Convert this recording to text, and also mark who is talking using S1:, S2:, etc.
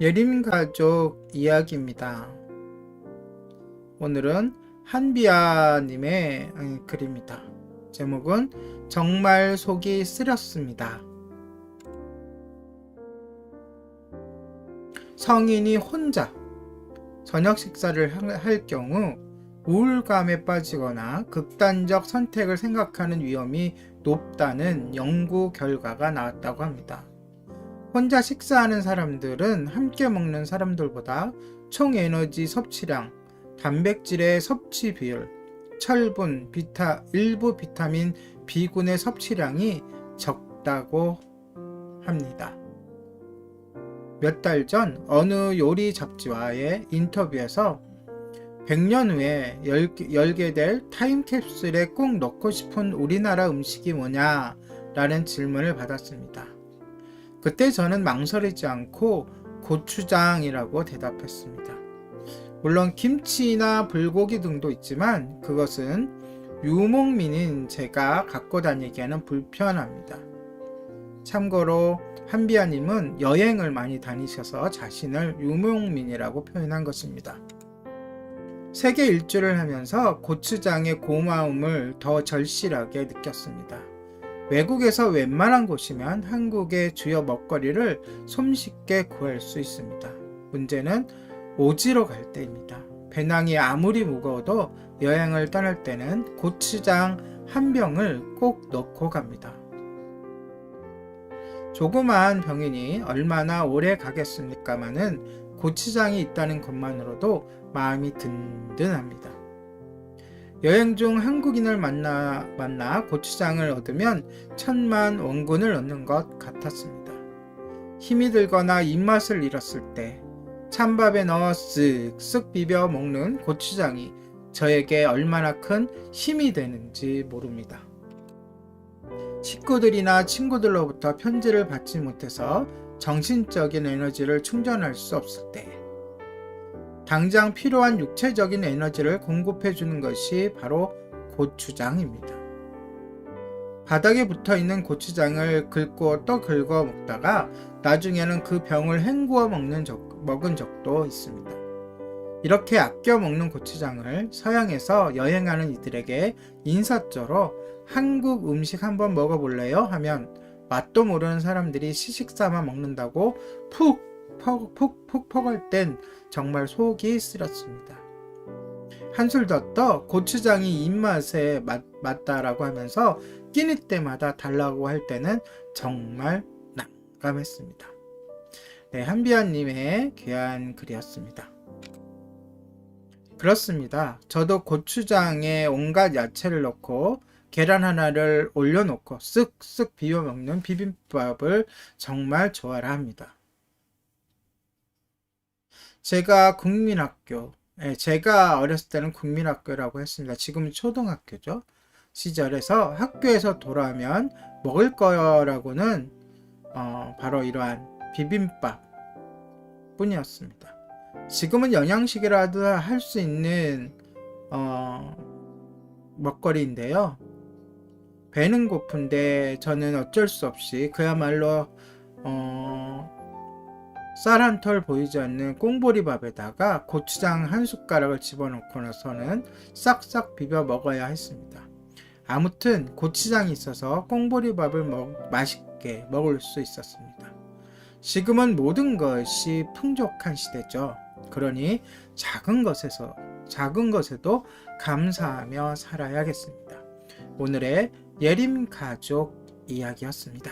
S1: 예림 가족 이야기입니다. 오늘은 한비아님의 글입니다. 제목은 정말 속이 쓰렸습니다. 성인이 혼자 저녁 식사를 할 경우 우울감에 빠지거나 극단적 선택을 생각하는 위험이 높다는 연구 결과가 나왔다고 합니다. 혼자 식사하는 사람들은 함께 먹는 사람들보다 총 에너지 섭취량, 단백질의 섭취 비율, 철분, 일부 비타민 B군의 섭취량이 적다고 합니다. 몇 달 전 어느 요리 잡지와의 인터뷰에서 100년 후에 열게 될 타임캡슐에 꼭 넣고 싶은 우리나라 음식이 뭐냐? 라는 질문을 받았습니다. 그때 저는 망설이지 않고 고추장이라고 대답했습니다. 물론 김치나 불고기 등도 있지만 그것은 유목민인 제가 갖고 다니기에는 불편합니다. 참고로 한비아님은 여행을 많이 다니셔서 자신을 유목민이라고 표현한 것입니다. 세계 일주를 하면서 고추장의 고마움을 더 절실하게 느꼈습니다. 외국에서 웬만한 곳이면 한국의 주요 먹거리를 손쉽게 구할 수 있습니다. 문제는 오지로 갈 때입니다. 배낭이 아무리 무거워도 여행을 떠날 때는 고추장 한 병을 꼭 넣고 갑니다. 조그마한 병이니 얼마나 오래 가겠습니까마는 고추장이 있다는 것만으로도 마음이 든든합니다. 여행 중 한국인을 만나 고추장을 얻으면 1000만 원군을 얻는 것 같았습니다. 힘이 들거나 입맛을 잃었을 때 찬밥에 넣어 쓱쓱 비벼 먹는 고추장이 저에게 얼마나 큰 힘이 되는지 모릅니다. 식구들이나 친구들로부터 편지를 받지 못해서 정신적인 에너지를 충전할 수 없을 때 당장 필요한 육체적인 에너지를 공급해 주는 것이 바로 고추장입니다. 바닥에 붙어 있는 고추장을 긁고 또 긁어 먹다가 나중에는 그 병을 헹구어 먹은 적도 있습니다. 이렇게 아껴 먹는 고추장을 서양에서 여행하는 이들에게 인사조로 한국 음식 한번 먹어볼래요? 하면 맛도 모르는 사람들이 시식삼아 먹는다고 푹 퍼갈 땐 정말 속이 쓰렸습니다. 한술 더 떠 고추장이 입맛에 맞다라고 하면서 끼니 때마다 달라고 할 때는 정말 난감했습니다. 네, 한비아님의 귀한 글이었습니다. 그렇습니다. 저도 고추장에 온갖 야채를 넣고 계란 하나를 올려놓고 쓱쓱 비벼 먹는 비빔밥을 정말 좋아라 합니다. 제가 어렸을 때는 국민학교라고 했습니다. 지금은 초등학교죠. 시절에서 학교에서 돌아오면 먹을 거라고는 바로 이러한 비빔밥 뿐이었습니다. 지금은 영양식이라도 할 수 있는 먹거리인데요. 배는 고픈데 저는 어쩔 수 없이 그야말로 쌀 한 털 보이지 않는 꽁보리밥에다가 고추장 한 숟가락을 집어넣고 나서는 싹싹 비벼 먹어야 했습니다. 아무튼 고추장이 있어서 꽁보리밥을 맛있게 먹을 수 있었습니다. 지금은 모든 것이 풍족한 시대죠. 그러니 작은 것에도 감사하며 살아야겠습니다. 오늘의 예림 가족 이야기였습니다.